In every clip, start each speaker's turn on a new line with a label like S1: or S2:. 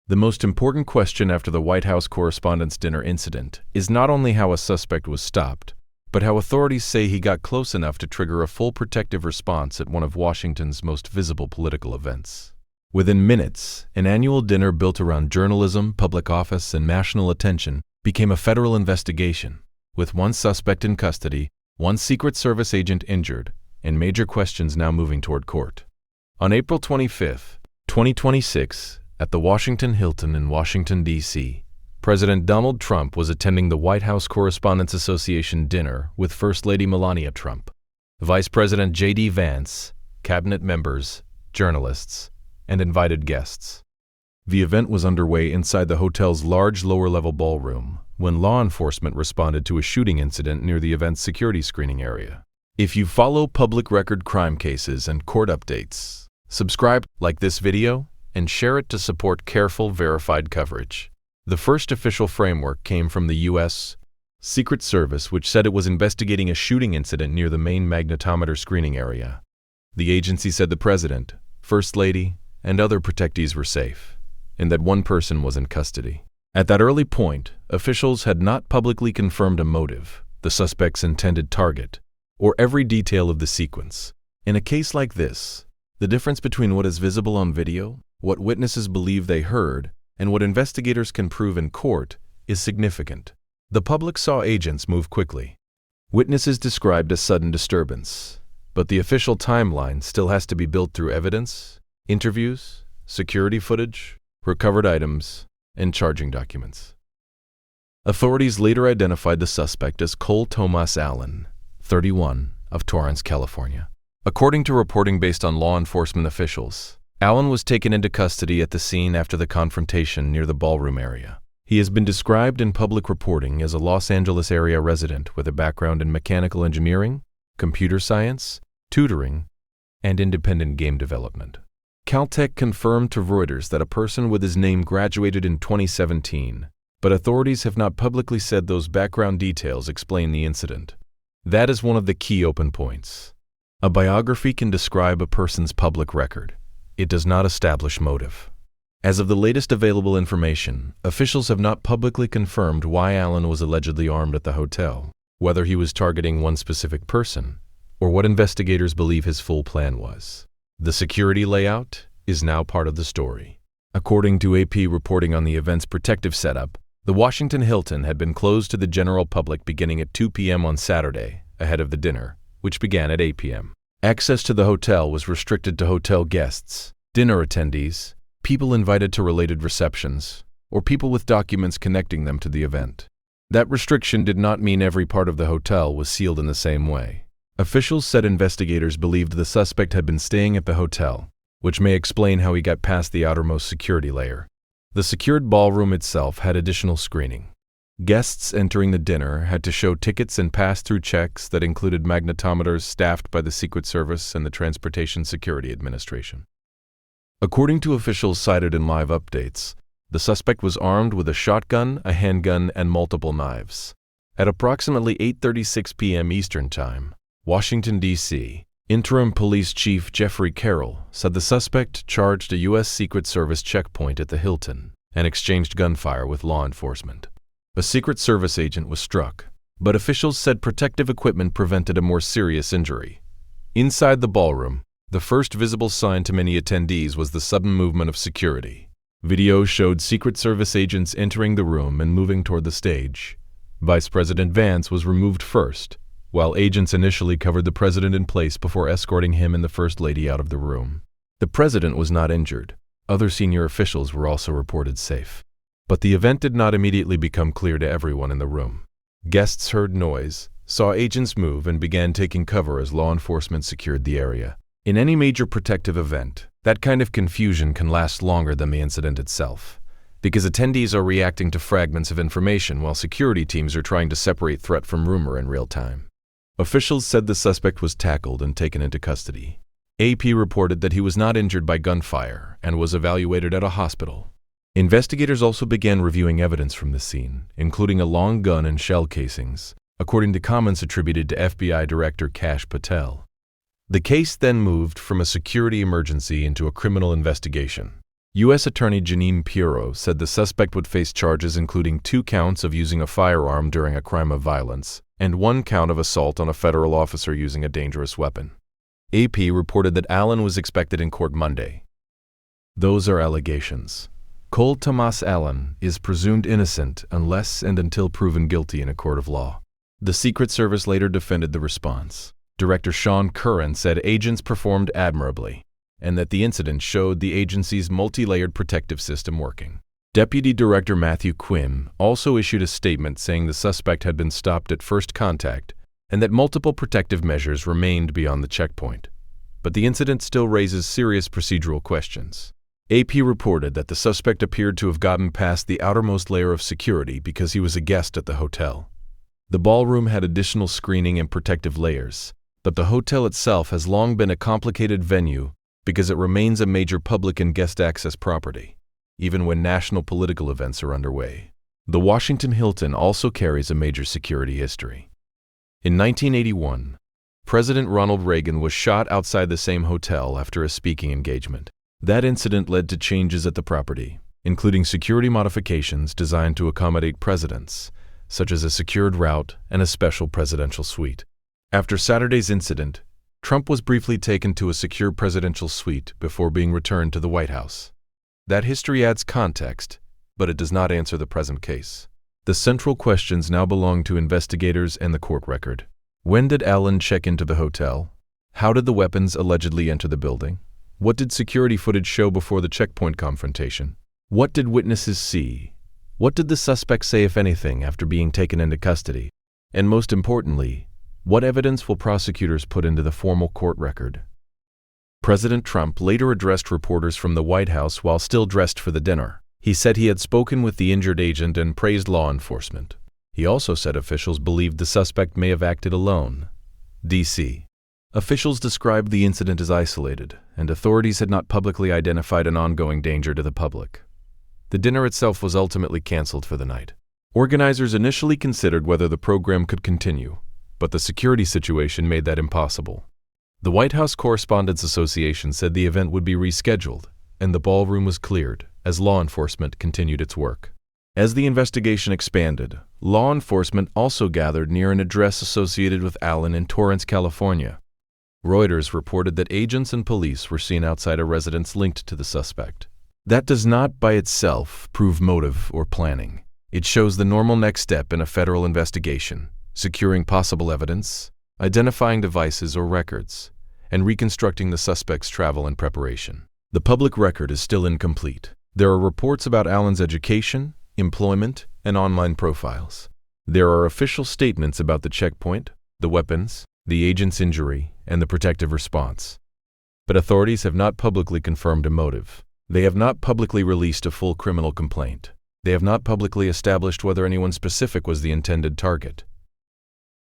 S1: The most important question after the White House Correspondents Dinner incident is not only how a suspect was stopped, but how authorities say he got close enough to trigger a full protective response at one of Washington's most visible political events. Within minutes, an annual dinner built around journalism, public office, and national attention became a federal investigation, with one suspect in custody, one Secret Service agent injured, and major questions now moving toward court. On April 25, 2026, at the Washington Hilton in Washington, D.C., President Donald Trump was attending the White House Correspondents Association dinner with First Lady Melania Trump, Vice President JD Vance, cabinet members, journalists, and invited guests. The event was underway inside the hotel's large lower-level ballroom when law enforcement responded to a shooting incident near the event's security screening area. If you follow public record crime cases and court updates, subscribe, like this video, and share it to support careful, verified coverage. The first official framework came from the U.S. Secret Service, which said it was investigating a shooting incident near the main magnetometer screening area. The agency said the president, First Lady, and other protectees were safe, and that one person was in custody. At that early point, officials had not publicly confirmed a motive, the suspect's intended target, or every detail of the sequence. In a case like this, the difference between what is visible on video, what witnesses believe they heard, and what investigators can prove in court is significant. The public saw agents move quickly. Witnesses described a sudden disturbance, but the official timeline still has to be built through evidence, interviews, security footage, recovered items, and charging documents. Authorities later identified the suspect as Cole Tomas Allen, 31, of Torrance, California. According to reporting based on law enforcement officials, Allen was taken into custody at the scene after the confrontation near the ballroom area. He has been described in public reporting as a Los Angeles area resident with a background in mechanical engineering, computer science, tutoring, and independent game development. Caltech confirmed to Reuters that a person with his name graduated in 2017, but authorities have not publicly said those background details explain the incident. That is one of the key open points. A biography can describe a person's public record. It does not establish motive. As of the latest available information, officials have not publicly confirmed why Allen was allegedly armed at the hotel, whether he was targeting one specific person, or what investigators believe his full plan was. The security layout is now part of the story. According to AP reporting on the event's protective setup, the Washington Hilton had been closed to the general public beginning at 2 p.m. on Saturday, ahead of the dinner, which began at 8 p.m. Access to the hotel was restricted to hotel guests, dinner attendees, people invited to related receptions, or people with documents connecting them to the event. That restriction did not mean every part of the hotel was sealed in the same way. Officials said investigators believed the suspect had been staying at the hotel, which may explain how he got past the outermost security layer. The secured ballroom itself had additional screening. Guests entering the dinner had to show tickets and pass-through checks that included magnetometers staffed by the Secret Service and the Transportation Security Administration. According to officials cited in live updates, the suspect was armed with a shotgun, a handgun, and multiple knives. At approximately 8:36 p.m. Eastern Time, Washington, D.C., Interim Police Chief Jeffrey Carroll said the suspect charged a U.S. Secret Service checkpoint at the Hilton and exchanged gunfire with law enforcement. A Secret Service agent was struck, but officials said protective equipment prevented a more serious injury. Inside the ballroom, the first visible sign to many attendees was the sudden movement of security. Video showed Secret Service agents entering the room and moving toward the stage. Vice President Vance was removed first, while agents initially covered the president in place before escorting him and the First Lady out of the room. The president was not injured. Other senior officials were also reported safe. But the event did not immediately become clear to everyone in the room. Guests heard noise, saw agents move, and began taking cover as law enforcement secured the area. In any major protective event, that kind of confusion can last longer than the incident itself, because attendees are reacting to fragments of information while security teams are trying to separate threat from rumor in real time. Officials said the suspect was tackled and taken into custody. AP reported that he was not injured by gunfire and was evaluated at a hospital. Investigators also began reviewing evidence from the scene, including a long gun and shell casings, according to comments attributed to FBI Director Kash Patel. The case then moved from a security emergency into a criminal investigation. U.S. Attorney Janine Pirro said the suspect would face charges including 2 counts of using a firearm during a crime of violence and 1 count of assault on a federal officer using a dangerous weapon. AP reported that Allen was expected in court Monday. Those are allegations. Cole Tomas Allen is presumed innocent unless and until proven guilty in a court of law. The Secret Service later defended the response. Director Sean Curran said agents performed admirably and that the incident showed the agency's multi-layered protective system working. Deputy Director Matthew Quinn also issued a statement saying the suspect had been stopped at first contact and that multiple protective measures remained beyond the checkpoint. But the incident still raises serious procedural questions. AP reported that the suspect appeared to have gotten past the outermost layer of security because he was a guest at the hotel. The ballroom had additional screening and protective layers, but the hotel itself has long been a complicated venue because it remains a major public and guest access property, even when national political events are underway. The Washington Hilton also carries a major security history. In 1981, President Ronald Reagan was shot outside the same hotel after a speaking engagement. That incident led to changes at the property, including security modifications designed to accommodate presidents, such as a secured route and a special presidential suite. After Saturday's incident, Trump was briefly taken to a secure presidential suite before being returned to the White House. That history adds context, but it does not answer the present case. The central questions now belong to investigators and the court record. When did Allen check into the hotel? How did the weapons allegedly enter the building? What did security footage show before the checkpoint confrontation? What did witnesses see? What did the suspect say, if anything, after being taken into custody? And most importantly, what evidence will prosecutors put into the formal court record? President Trump later addressed reporters from the White House while still dressed for the dinner. He said he had spoken with the injured agent and praised law enforcement. He also said officials believed the suspect may have acted alone. D.C. Officials described the incident as isolated, and authorities had not publicly identified an ongoing danger to the public. The dinner itself was ultimately canceled for the night. Organizers initially considered whether the program could continue, but the security situation made that impossible. The White House Correspondents Association said the event would be rescheduled, and the ballroom was cleared as law enforcement continued its work. As the investigation expanded, law enforcement also gathered near an address associated with Allen in Torrance, California. Reuters reported that agents and police were seen outside a residence linked to the suspect. That does not by itself prove motive or planning. It shows the normal next step in a federal investigation: securing possible evidence, identifying devices or records, and reconstructing the suspect's travel and preparation. The public record is still incomplete. There are reports about Allen's education, employment, and online profiles. There are official statements about the checkpoint, the weapons, the agent's injury, and the protective response. But authorities have not publicly confirmed a motive. They have not publicly released a full criminal complaint. They have not publicly established whether anyone specific was the intended target.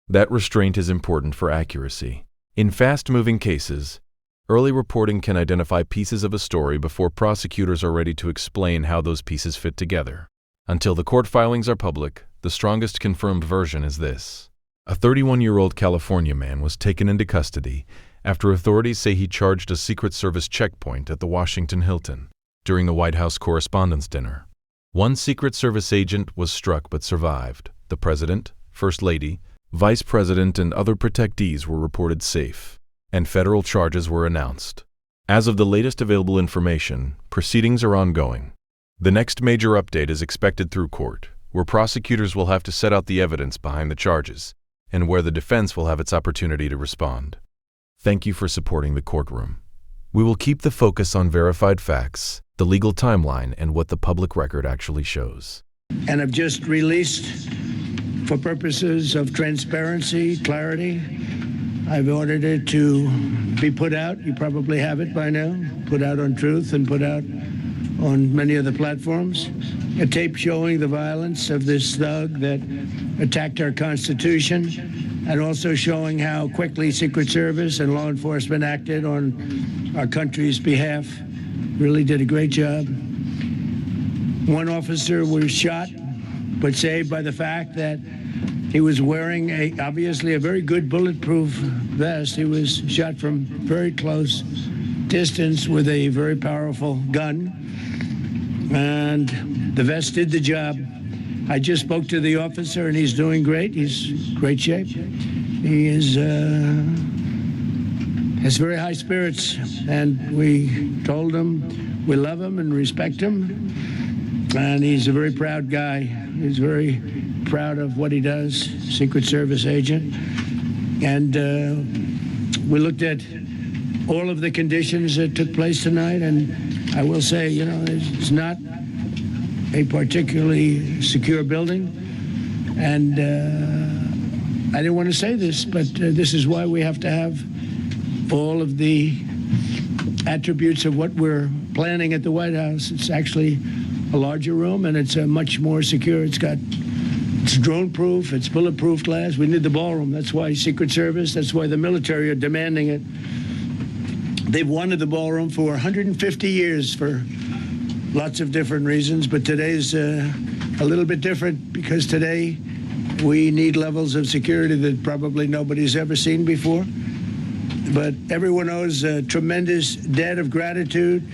S1: That restraint is important for accuracy. In fast-moving cases, early reporting can identify pieces of a story before prosecutors are ready to explain how those pieces fit together. Until the court filings are public, the strongest confirmed version is this. A 31-year-old California man was taken into custody after authorities say he charged a Secret Service checkpoint at the Washington Hilton during the White House Correspondents Dinner. One Secret Service agent was struck but survived. The President, First Lady, Vice President, and other protectees were reported safe, and federal charges were announced. As of the latest available information, proceedings are ongoing. The next major update is expected through court, where prosecutors will have to set out the evidence behind the charges, and where the defense will have its opportunity to respond. Thank you for supporting the Courtroom. We will keep the focus on verified facts, the legal timeline, and what the public record actually shows.
S2: And have just released, for purposes of transparency, clarity, I've ordered it to be put out. You probably have it by now. Put out on Truth and put out on many of the platforms. A tape showing the violence of this thug that attacked our Constitution, and also showing how quickly Secret Service and law enforcement acted on our country's behalf. Really did a great job. One officer was shot, but saved by the fact that he was wearing obviously a very good bulletproof vest. He was shot from very close distance with a very powerful gun. and the vest did the job. I just spoke to the officer, and he's doing great. He's in great shape. He has very high spirits, and we told him we love him and respect him, and he's a very proud guy. He's very proud of what he does, Secret Service agent. And we looked at all of the conditions that took place tonight, and I will say, you know, it's not a particularly secure building, and I didn't want to say this, but this is why we have to have all of the attributes of what we're planning at the White House. It's actually a larger room, and it's much more secure. It's drone-proof, it's bulletproof glass. We need the ballroom. That's why Secret Service, that's why the military are demanding it. They've wanted the ballroom for 150 years for lots of different reasons, but today's a little bit different because today we need levels of security that probably nobody's ever seen before. But everyone owes a tremendous debt of gratitude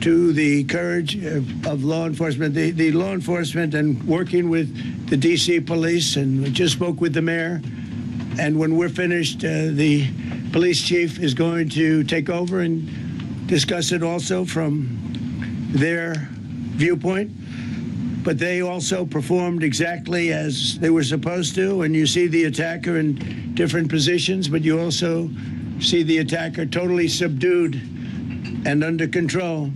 S2: to the courage of law enforcement, the law enforcement, and working with the D.C. police. And we just spoke with the mayor. And when we're finished, the police chief is going to take over and discuss it also from their viewpoint. But they also performed exactly as they were supposed to. And you see the attacker in different positions, but you also see the attacker totally subdued and under control.